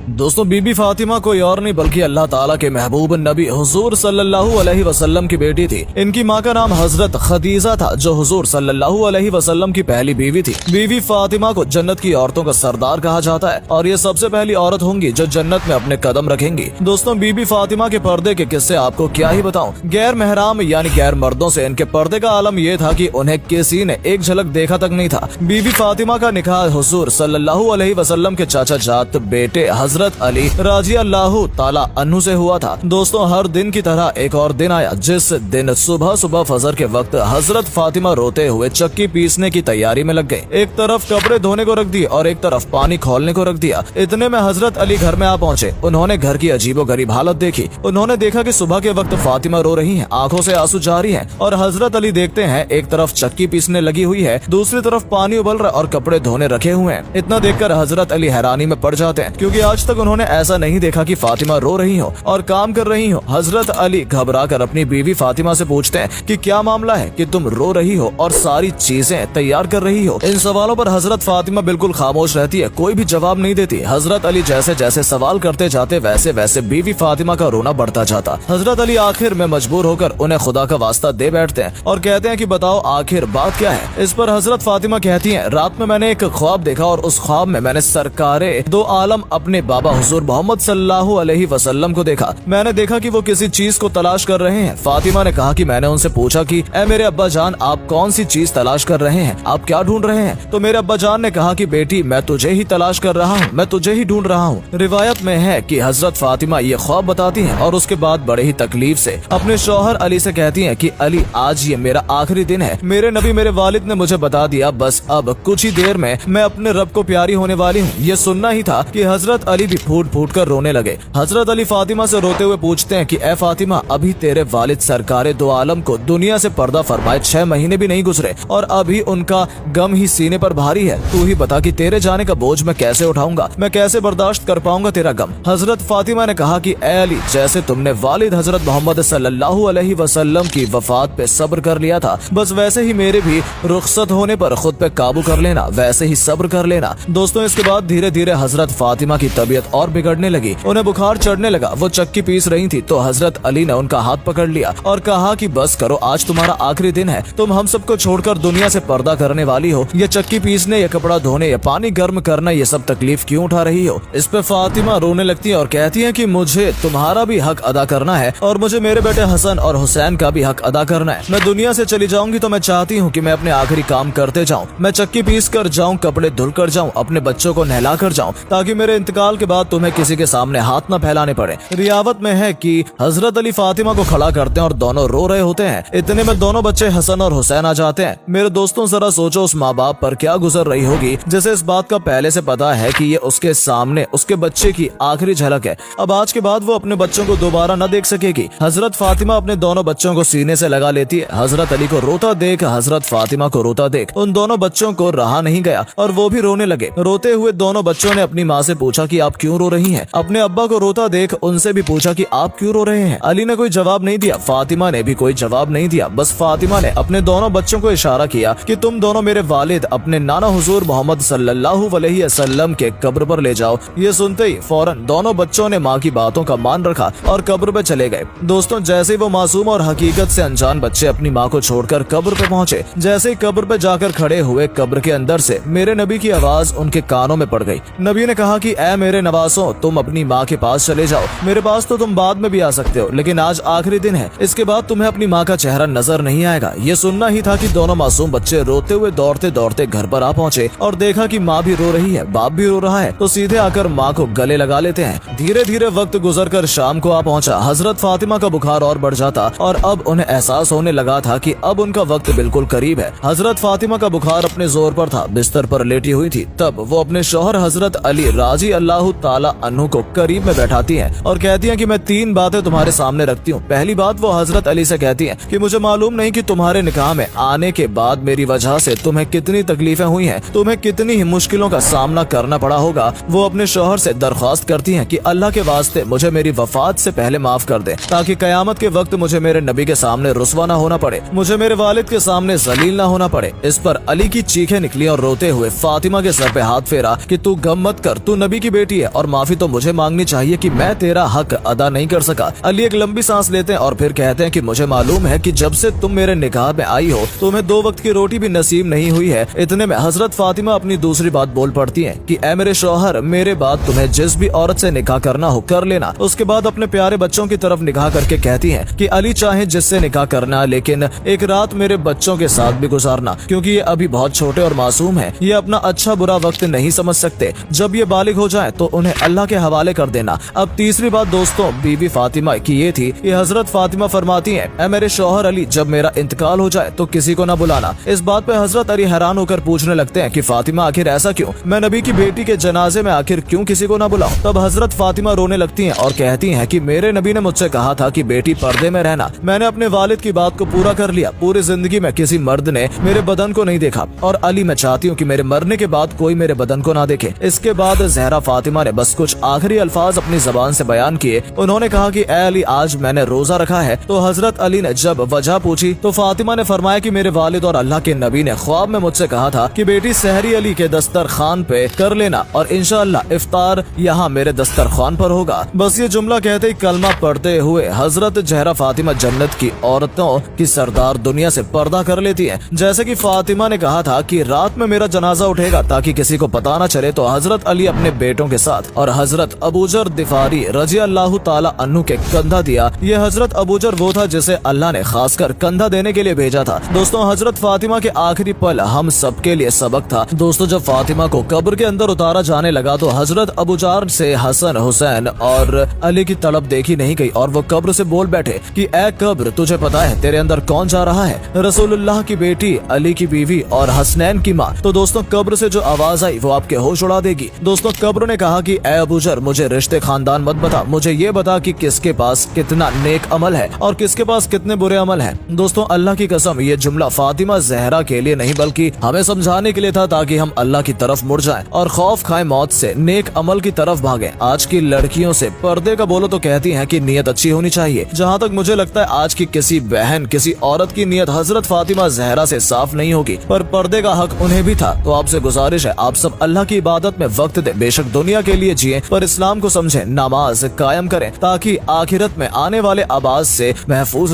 दोस्तों बीबी फातिमा कोई और नहीं बल्कि अल्लाह ताला के महबूब नबी हुजूर सल्लल्लाहु अलैहि वसल्लम की बेटी थी। इनकी माँ का नाम हजरत खदीजा था जो हुजूर सल्लल्लाहु अलैहि वसल्लम की पहली बीवी थी। बीवी फातिमा को जन्नत की औरतों का सरदार कहा जाता है और ये सबसे पहली औरत होंगी जो जन्नत में अपने कदम रखेंगी। दोस्तों बीबी फातिमा के पर्दे के किस्से आपको क्या ही बताऊं। गैर महराम यानी गैर मर्दों से इनके पर्दे का आलम ये था कि उन्हें किसी ने एक झलक देखा तक नहीं था। बीबी फातिमा का निकाह हुजूर सल्लल्लाहु अलैहि वसल्लम के चाचा जात बेटे हजरत अली रजी अल्लाहु ताला अन्हु से हुआ था। दोस्तों हर दिन की तरह एक और दिन आया जिस दिन सुबह सुबह फजर के वक्त हजरत फातिमा रोते हुए चक्की पीसने की तैयारी में लग गए। एक तरफ कपड़े धोने को रख दिए और एक तरफ पानी खोलने को रख दिया। इतने में हजरत अली घर में आ पहुँचे। उन्होंने घर की अजीबोगरीब हालत देखी। उन्होंने देखा कि सुबह के वक्त फातिमा रो रही हैं, आंखों से आंसू जारी हैं और हजरत अली देखते हैं एक तरफ चक्की पीसने लगी हुई है, दूसरी तरफ पानी उबल रहा और कपड़े धोने रखे हुए हैं। इतना देखकर हजरत अली हैरानी में पड़ जाते हैं क्योंकि आज तक उन्होंने ऐसा नहीं देखा कि फातिमा रो रही हो और काम कर रही हो। हजरत अली घबराकर अपनी बीवी फातिमा से पूछते हैं कि क्या मामला है कि तुम रो रही हो और सारी चीजें तैयार कर रही हो। इन सवालों पर हजरत फातिमा बिल्कुल खामोश रहती है, कोई भी जवाब नहीं देती। हजरत अली जैसे जैसे सवाल करते जाते वैसे वैसे बीवी फातिमा का रोना बढ़ता जाता। हजरत अली आखिर में मजबूर होकर उन्हें खुदा का वास्ता दे बैठते हैं और कहते हैं कि बताओ आखिर बात क्या है। इस पर हजरत फातिमा कहती हैं, रात में मैंने एक ख्वाब देखा और उस ख्वाब में मैंने सरकारे दो आलम अपने बाबा हुजूर मोहम्मद सल्लल्लाहु अलैहि वसल्लम को देखा। मैंने देखा कि वो किसी चीज को तलाश कर रहे हैं। फातिमा ने कहा कि मैंने उनसे पूछा कि ए मेरे अब्बा जान, आप कौन सी चीज तलाश कर रहे हैं, आप क्या ढूंढ रहे हैं। तो मेरे अब्बा जान ने कहा कि बेटी मैं तुझे ही तलाश कर रहा हूँ, मैं तुझे ही ढूंढ रहा हूँ। रिवायत में है कि हजरत फातिमा ये ख्वाब बताती हैं और उसके बाद बड़े ही तकलीफ से अपने शौहर अली से कहती हैं कि अली आज ये मेरा आखिरी दिन है। मेरे नबी मेरे वालिद ने मुझे बता दिया बस अब कुछ ही देर में मैं अपने रब को प्यारी होने वाली हूँ। ये सुनना ही था कि हजरत अली भी फूट फूट कर रोने लगे। हजरत अली फातिमा से रोते हुए पूछते हैं कि ए फातिमा, अभी तेरे वालिद सरकारे दो आलम को दुनिया से पर्दा फरमाए 6 महीने भी नहीं गुजरे और अभी उनका गम ही सीने पर भारी है। तू ही बता कि तेरे जाने का बोझ मैं कैसे उठाऊंगा, मैं कैसे बर्दाश्त कर पाऊंगा तेरा गम। हजरत फातिमा ने कहा कि ए अली, जैसे तुमने वालिद हजरत मोहम्मद सल्लल्लाहु अलैहि वसल्लम की वफात पे सब्र कर लिया था, बस वैसे ही मेरे भी रुखसत होने पर खुद पे काबू कर लेना, वैसे ही सब्र कर लेना। दोस्तों इसके बाद धीरे धीरे हजरत फातिमा की तबीयत और बिगड़ने लगी। उन्हें बुखार चढ़ने लगा। वो चक्की पीस रही थी तो हजरत अली ने उनका हाथ पकड़ लिया और कहा कि बस करो, आज तुम्हारा आखिरी दिन है। तुम हम सबको छोड़कर दुनिया से पर्दा करने वाली हो। ये चक्की पीसने, ये कपड़ा धोने, ये पानी गर्म करना, ये सब तकलीफ क्यों उठा रही हो। इस पे फातिमा रोने लगती है और कहती है कि मुझे तुम्हारा भी हक अदा करना है और मुझे मेरे बेटे हसन और हुसैन का भी हक अदा करना है। मैं दुनिया से चली जाऊंगी तो मैं चाहती हूँ कि मैं अपने आखिरी काम करते जाऊँ। मैं चक्की पीस कर जाऊँ, कपड़े धुल कर जाऊँ, अपने बच्चों को नहला कर जाऊँ ताकि मेरे इंतकाल के बाद तुम्हें किसी के सामने हाथ न फैलाने पड़े। रियावत में है कि हजरत अली फातिमा को खड़ा करते हैं और दोनों रो रहे होते हैं। इतने में दोनों बच्चे हसन और हुसैन आ जाते हैं। मेरे दोस्तों जरा सोचो उस माँ बाप पर क्या गुजर रही होगी जैसे इस बात का पहले से पता है कि ये उसके सामने उसके बच्चे की आखिरी झलक है। अब आज के बाद वो अपने बच्चों को दोबारा न देख सकेगी। हजरत फातिमा अपने दोनों बच्चों को सीने से लगा लेती है। हजरत अली को रोता देख, हजरत फातिमा को रोता देख उन दोनों बच्चों को रहा नहीं गया और वो भी रोने लगे। रोते हुए दोनों बच्चों ने अपनी माँ से पूछा कि आप क्यों रो रही हैं। अपने अब्बा को रोता देख उनसे भी पूछा कि आप क्यों रो रहे हैं। अली ने कोई जवाब नहीं दिया, फातिमा ने भी कोई जवाब नहीं दिया। बस फातिमा ने अपने दोनों बच्चों को इशारा किया कि तुम दोनों मेरे वालिद अपने नाना हुजूर मोहम्मद सल्लल्लाहु अलैहि वसल्लम के कब्र पर ले जाओ। ये सुनते ही फौरन दोनों बच्चों ने माँ की बातों का मान रखा और कब्र पे चले गए। दोस्तों जैसे ही वो मासूम और हकीकत से अनजान बच्चे अपनी माँ को छोड़कर कब्र पे पहुँचे, जैसे ही कब्र पे जाकर खड़े हुए, कब्र के अंदर से मेरे नबी की आवाज उनके कानों में पड़ गई। नबी ने कहा कि ए मेरे नवासों, तुम अपनी माँ के पास चले जाओ। मेरे पास तो तुम बाद में भी आ सकते हो, लेकिन आज आखिरी दिन है, इसके बाद तुम्हें अपनी माँ का चेहरा नजर नहीं आएगा। ये सुनना ही था कि दोनों मासूम बच्चे रोते हुए दौड़ते दौड़ते घर पर आ पहुँचे और देखा कि माँ भी रो रही है, बाप भी रो रहा है, तो सीधे आकर माँ को गले लगा लेते हैं। धीरे धीरे वक्त गुजरकर शाम को आ पहुँचा। हजरत फातिमा का बुखार और बढ़ जाता और अब उन्हें एहसास होने लगा था कि अब उनका वक्त बिल्कुल करीब है। हजरत फातिमा का बुखार अपने जोर पर था, बिस्तर पर लेटी हुई थी। तब वो अपने शौहर हजरत अली राजी अल्लाह ताला अन्हु को करीब में बैठाती हैं और कहती हैं कि मैं 3 बातें तुम्हारे सामने रखती हूँ। पहली बात वो हजरत अली से कहती हैं कि मुझे मालूम नहीं कि तुम्हारे निकाह में आने के बाद मेरी वजह से तुम्हें कितनी तकलीफें हुई हैं, तुम्हें कितनी ही मुश्किलों का सामना करना पड़ा होगा। वो अपने शौहर से दरख्वास्त करती हैं कि अल्लाह के वास्ते मुझे मेरी वफात से पहले माफ कर दे ताकि कयामत के वक्त मुझे मेरे नबी के सामने रुस्वा न होना पड़े, मुझे मेरे वालिद के सामने जलील न होना पड़े। इस पर अली की चीखें निकली और रोते हुए फातिमा के सर पे हाथ फेरा कि तू गम मत कर, तू नबी की बेटी गलती है और माफी तो मुझे मांगनी चाहिए कि मैं तेरा हक अदा नहीं कर सका। अली एक लंबी सांस लेते हैं और फिर कहते हैं कि मुझे मालूम है कि जब से तुम मेरे निकाह में आई हो तुम्हें 2 वक्त की रोटी भी नसीब नहीं हुई है। इतने में हजरत फातिमा अपनी दूसरी बात बोल पड़ती है कि ऐ मेरे शौहर, मेरे बाद तुम्हें जिस भी औरत से निकाह करना हो कर लेना। उसके बाद अपने प्यारे बच्चों की तरफ निगाह करके कहती है कि अली चाहे जिससे निकाह करना, लेकिन एक रात मेरे बच्चों के साथ भी गुजारना, क्योंकि ये अभी बहुत छोटे और मासूम हैं। ये अपना अच्छा बुरा वक्त नहीं समझ सकते। जब ये बालिग हो जाए तो उन्हें अल्लाह के हवाले कर देना। अब तीसरी बात दोस्तों बीवी फातिमा की ये थी कि हजरत फातिमा फरमाती हैं, ऐ मेरे शौहर अली, जब मेरा इंतकाल हो जाए तो किसी को न बुलाना। इस बात पे हजरत अली हैरान होकर पूछने लगते हैं कि फातिमा आखिर ऐसा क्यों? मैं नबी की बेटी के जनाजे में आखिर क्यों किसी को न बुलाऊं? तब हजरत फातिमा रोने लगती हैं और कहती हैं कि मेरे नबी ने मुझसे कहा था कि बेटी पर्दे में रहना। मैंने अपने वालिद की बात को पूरा कर लिया। पूरी जिंदगी में किसी मर्द ने मेरे बदन को नहीं देखा और अली मैं चाहती हूँ कि मेरे मरने के बाद कोई मेरे बदन को ना देखे। इसके बाद जहरा फातिमा ने बस कुछ आखिरी अल्फाज अपनी जबान से बयान किए। उन्होंने कहा कि ऐ अली, आज मैंने रोजा रखा है। तो हजरत अली ने जब वजह पूछी तो फातिमा ने फरमाया कि मेरे वालिद और अल्लाह के नबी ने ख्वाब में मुझसे कहा था कि बेटी सहरी अली के दस्तरखान पे कर लेना और इंशाअल्लाह इफ्तार यहाँ मेरे दस्तरखान पर होगा। बस ये जुमला कहते ही कलमा पढ़ते हुए हजरत जहरा फातिमा जन्नत की औरतों की सरदार दुनिया से पर्दा कर लेती है। जैसे कि फातिमा ने कहा था कि रात में मेरा जनाजा उठेगा ताकि किसी को पता न चले, तो हजरत अली अपने बेटों के साथ और हजरत अबूजर दिफारी रजी अल्लाह ताला अन्हु के कंधा दिया। ये हजरत अबूजर वो था जिसे अल्लाह ने खासकर कंधा देने के लिए भेजा था। दोस्तों हजरत फातिमा के आखिरी पल हम सबके लिए सबक था। दोस्तों जब फातिमा को कब्र के अंदर उतारा जाने लगा तो हजरत अबूजर से हसन, हुसैन और अली की तड़प देखी नहीं गई और वो कब्र से बोल बैठे कि ए कब्र, तुझे पता है तेरे अंदर कौन जा रहा है? रसूलुल्लाह की बेटी, अली की बीवी और हसनैन की माँ। तो दोस्तों कब्र से जो आवाज आई वो आपके होश उड़ा देगी। दोस्तों कब्र ने कहा कि ए अबूजर, मुझे रिश्ते खानदान मत बता, मुझे ये बता कि किसके पास कितना नेक अमल है और किसके पास कितने बुरे अमल हैं। दोस्तों अल्लाह की कसम ये जुमला फातिमा जहरा के लिए नहीं बल्कि हमें समझाने के लिए था ताकि हम अल्लाह की तरफ मुड़ जाएं और खौफ खाए मौत से, नेक अमल की तरफ भागें। आज की लड़कियों से पर्दे का बोलो तो कहती हैं कि नियत अच्छी होनी चाहिए। जहाँ तक मुझे लगता है आज की किसी बहन, किसी औरत की नियत हजरत फातिमा जहरा से साफ नहीं होगी, पर पर्दे का हक उन्हें भी था। तो आपसे गुजारिश है आप सब अल्लाह की इबादत में वक्त दे, बेशक दुनिया के लिए जिए पर इस्लाम को समझें, नमाज कायम करें ताकि आखिरत में आने वाले आवाज से महफूज